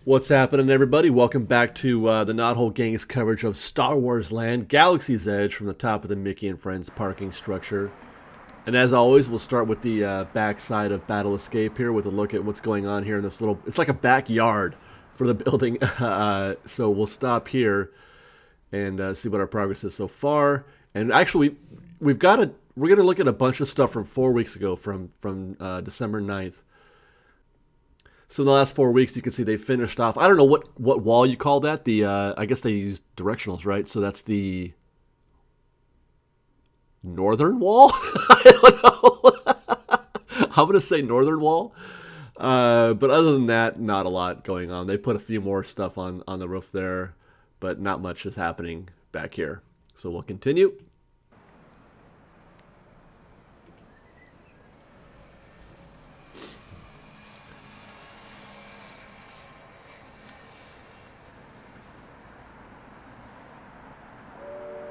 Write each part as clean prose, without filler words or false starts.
What's happening, everybody? Welcome back to the Knothole Gang's coverage of Star Wars Land, Galaxy's Edge from the top of the Mickey and Friends parking structure. And as always, we'll start with the backside of Battle Escape here with a look at what's going on here in this little... It's like a backyard for the building. So we'll stop here and see what our progress is so far. And actually, we're going to look at a bunch of stuff from 4 weeks ago, from December 9th. So in the last 4 weeks, you can see they finished off. I don't know what wall you call that. I guess they use directionals, right? So that's the northern wall. I don't know. I'm gonna say northern wall. But other than that, not a lot going on. They put a few more stuff on the roof there, but not much is happening back here. So we'll continue.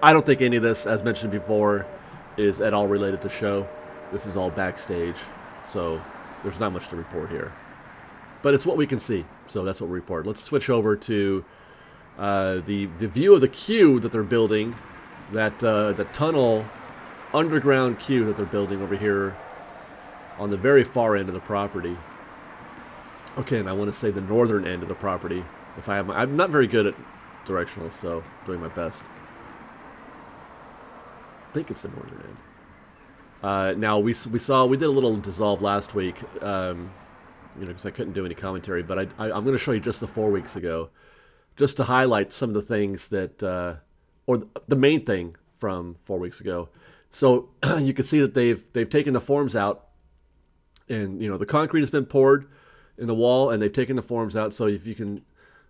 I don't think any of this, as mentioned before, is at all related to show. This is all backstage, so there's not much to report here. But it's what we can see, so that's what we report. Let's switch over to the view of the queue that they're building, the tunnel, underground queue that they're building over here on the very far end of the property. Okay, and I want to say the northern end of the property. I'm not very good at directionals, so I'm doing my best. I think it's the northern end. Now we did a little dissolve last week, because I couldn't do any commentary, but I'm going to show you just the 4 weeks ago, just to highlight some of the things that, or the main thing from 4 weeks ago. So you can see that they've taken the forms out, and the concrete has been poured in the wall, and they've taken the forms out. So if you can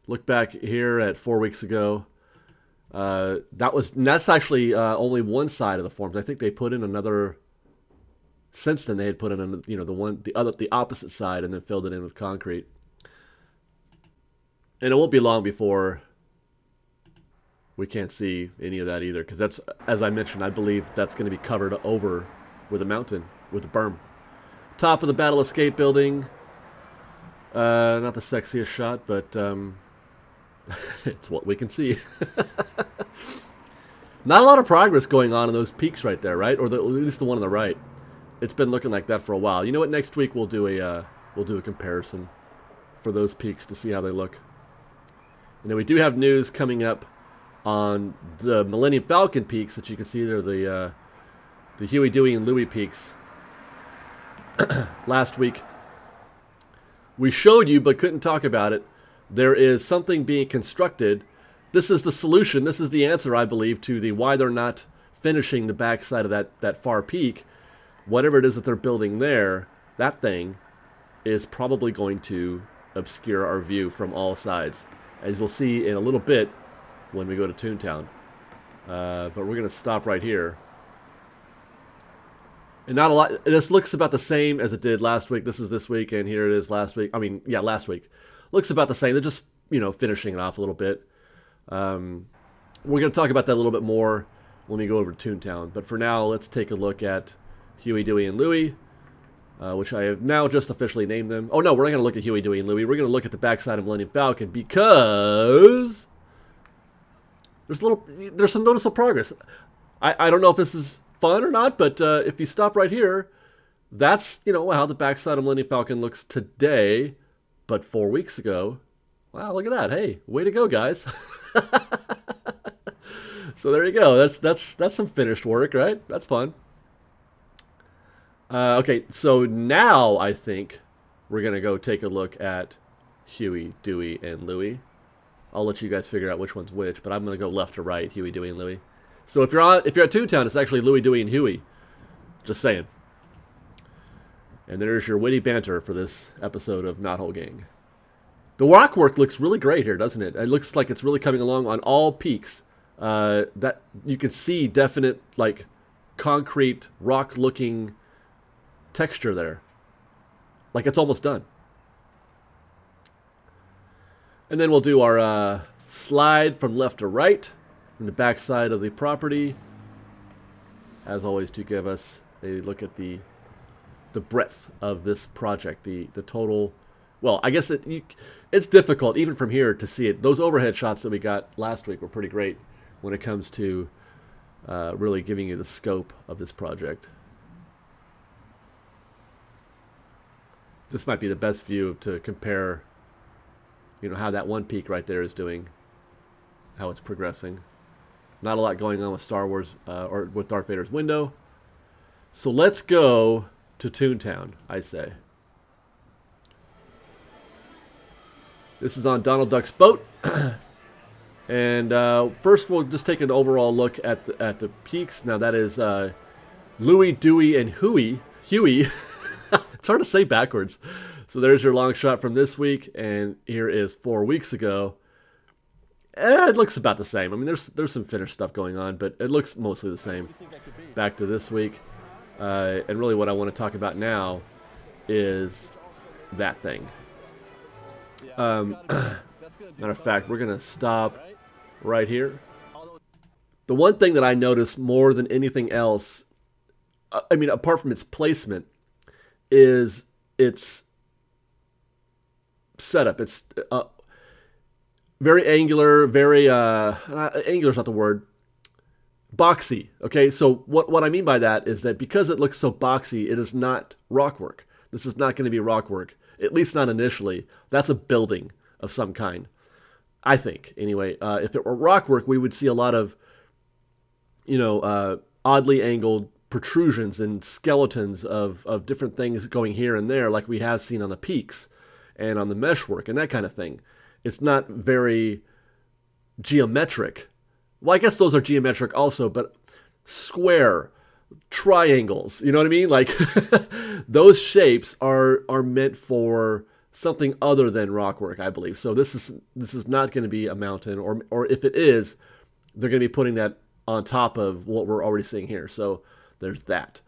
look back here at 4 weeks ago. That's actually only one side of the forms. I think they put in another. Since then, they had put in the opposite side, and then filled it in with concrete. And it won't be long before we can't see any of that either, because that's, as I mentioned, I believe that's going to be covered over with a mountain, with a berm. Top of the Battle Escape building. Not the sexiest shot, but. It's what we can see. Not a lot of progress going on in those peaks right there, right? Or at least the one on the right. It's been looking like that for a while. You know what? Next week we'll do a comparison for those peaks to see how they look. And then we do have news coming up on the Millennium Falcon peaks that you can see there, the Huey, Dewey, and Louie peaks. Last week we showed you but couldn't talk about it. There is something being constructed. This is the solution. This is the answer, I believe, to the why they're not finishing the backside of that far peak. Whatever it is that they're building there, that thing is probably going to obscure our view from all sides, as you'll see in a little bit when we go to Toontown. But we're going to stop right here. And not a lot. This looks about the same as it did last week. This is this week, and here it is last week. Last week. Looks about the same. They're just, finishing it off a little bit. We're going to talk about that a little bit more when we go over to Toontown. But for now, let's take a look at Huey, Dewey, and Louie, which I have now just officially named them. Oh, no, we're not going to look at Huey, Dewey, and Louie. We're going to look at the backside of Millennium Falcon because there's some noticeable progress. I don't know if this is fun or not, but if you stop right here, that's, how the backside of Millennium Falcon looks today. But 4 weeks ago, wow, look at that. Hey, way to go, guys. So there you go. That's some finished work, right? That's fun. Okay, so now I think we're going to go take a look at Huey, Dewey, and Louie. I'll let you guys figure out which one's which, but I'm going to go left to right, Huey, Dewey, and Louie. So if you're at Toontown, it's actually Louie, Dewey, and Huey. Just saying. And there's your witty banter for this episode of Knothole Gang. The rock work looks really great here, doesn't it? It looks like it's really coming along on all peaks. That you can see definite, concrete, rock-looking texture there. Like it's almost done. And then we'll do our slide from left to right in the backside of the property. As always, to give us a look at the breadth of this project, the total well, I guess it's difficult even from here to see it. Those overhead shots that we got last week were pretty great when it comes to really giving you the scope of this project. This might be the best view to compare, you know, how that one peak right there is doing, how it's progressing. Not a lot going on with Star Wars or with Darth Vader's window. So let's go to Toontown, I say. This is on Donald Duck's boat. And first we'll just take an overall look at the peaks. Now that is Louie, Dewey, and Huey. It's hard to say backwards. So there's your long shot from this week, and here is 4 weeks ago. It looks about the same. I mean, there's some finished stuff going on, but it looks mostly the same. Back to this week. And really what I want to talk about now is that thing. Matter of fact, we're going to stop right here. The one thing that I noticed more than anything else, I mean, apart from its placement, is its setup. It's very angular, very, angular is not the word, boxy. Okay, so what I mean by that is that because it looks so boxy, it is not rock work. This is not going to be rock work, at least not initially. That's a building of some kind, I think. Anyway, if it were rock work, we would see a lot of, you know, oddly angled protrusions and skeletons of different things going here and there, like we have seen on the peaks and on the meshwork and that kind of thing. It's not very geometric. Well, I guess those are geometric also, but square, triangles, you know what I mean? Like those shapes are meant for something other than rock work, I believe. So this is not going to be a mountain, or if it is, they're going to be putting that on top of what we're already seeing here. So there's that.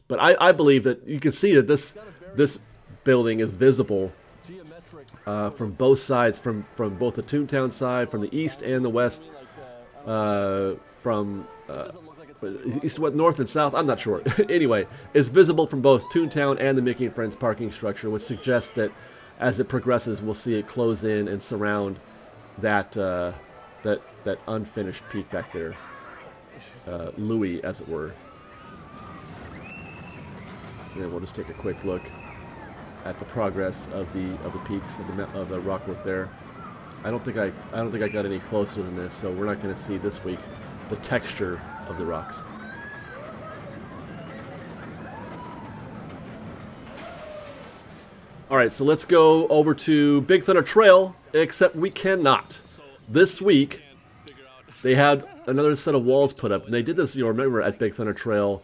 But I believe that you can see that this building is visible from both sides, from both the Toontown side, from the east and the west, from east, west, north, and south. I'm not sure. Anyway, it's visible from both Toontown and the Mickey and Friends parking structure, which suggests that as it progresses, we'll see it close in and surround that that unfinished peak back there, Louie, as it were. And then we'll just take a quick look at the progress of the peaks of the rockwork there. I don't think I got any closer than this, so we're not going to see this week the texture of the rocks. All right, so let's go over to Big Thunder Trail, except we cannot. This week, they had another set of walls put up, and they did this, you'll remember, at Big Thunder Trail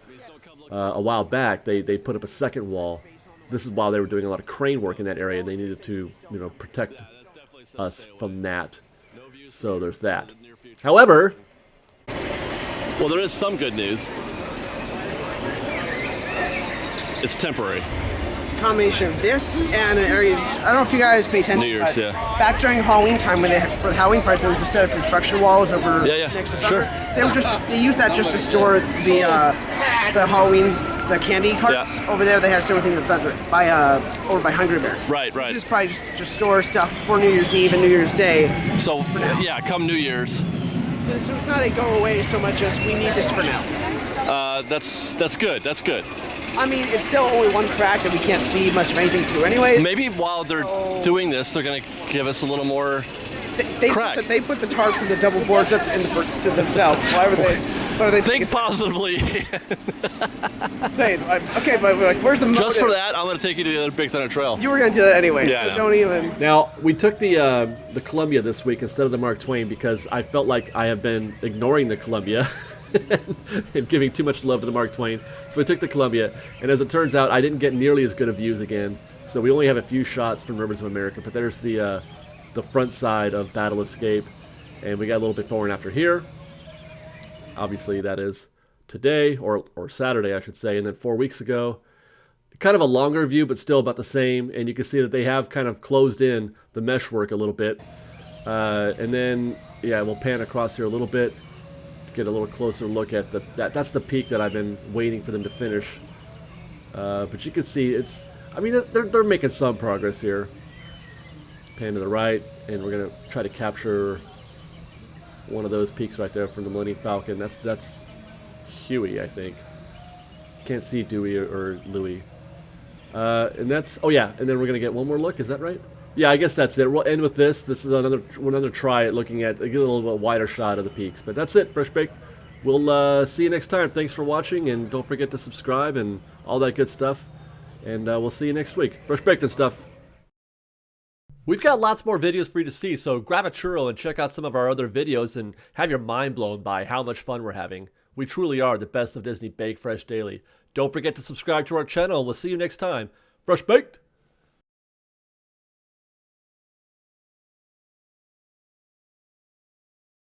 a while back. They put up a second wall. This is while they were doing a lot of crane work in that area, and they needed to, you know, protect us from that. So there's that. However, well, there is some good news. It's temporary. It's a combination of this and an area. I don't know if you guys pay attention. New Year's, yeah. Back during Halloween time, when for the Halloween party, there was a set of construction walls over next to sure. They used that just to store the Halloween. The candy carts over there, they had a similar thing with Thunder over by Hungry Bear. Right. This is probably just store stuff for New Year's Eve and New Year's Day. So yeah, come New Year's. So it's not a go away so much as we need this for now. That's good. That's good. I mean, it's still only one crack that we can't see much of anything through, anyways. Maybe while they're doing this, they're gonna give us a little more crack. They put the tarps and the double boards up to themselves. However they think positively. Okay, but like, where's the motive? Just for that, I'm going to take you to the other Big Thunder Trail. You were going to do that anyway, yeah, so don't even... Now, we took the Columbia this week instead of the Mark Twain because I felt like I have been ignoring the Columbia and giving too much love to the Mark Twain. So we took the Columbia, and as it turns out, I didn't get nearly as good of views again. So we only have a few shots from Rivers of America, but there's the front side of Battle Escape, and we got a little before and after here. Obviously, that is today, or Saturday, I should say, and then 4 weeks ago. Kind of a longer view, but still about the same, and you can see that they have kind of closed in the meshwork a little bit. And then, yeah, we'll pan across here a little bit, get a little closer look at that's the peak that I've been waiting for them to finish. But you can see I mean, they're making some progress here. Pan to the right, and we're gonna try to capture one of those peaks right there from the Millennium Falcon. That's Huey, I think. Can't see Dewie or Louie. And that's, oh yeah, and then we're gonna get one more look. Is that right? Yeah, I guess that's it. We'll end with this. This is another try at looking at, get a little bit wider shot of the peaks. But that's it, Fresh Baked. We'll see you next time. Thanks for watching, and don't forget to subscribe and all that good stuff. And we'll see you next week. Fresh Baked and stuff. We've got lots more videos for you to see, so grab a churro and check out some of our other videos and have your mind blown by how much fun we're having. We truly are the best of Disney Bake Fresh Daily. Don't forget to subscribe to our channel, and we'll see you next time. Fresh Baked!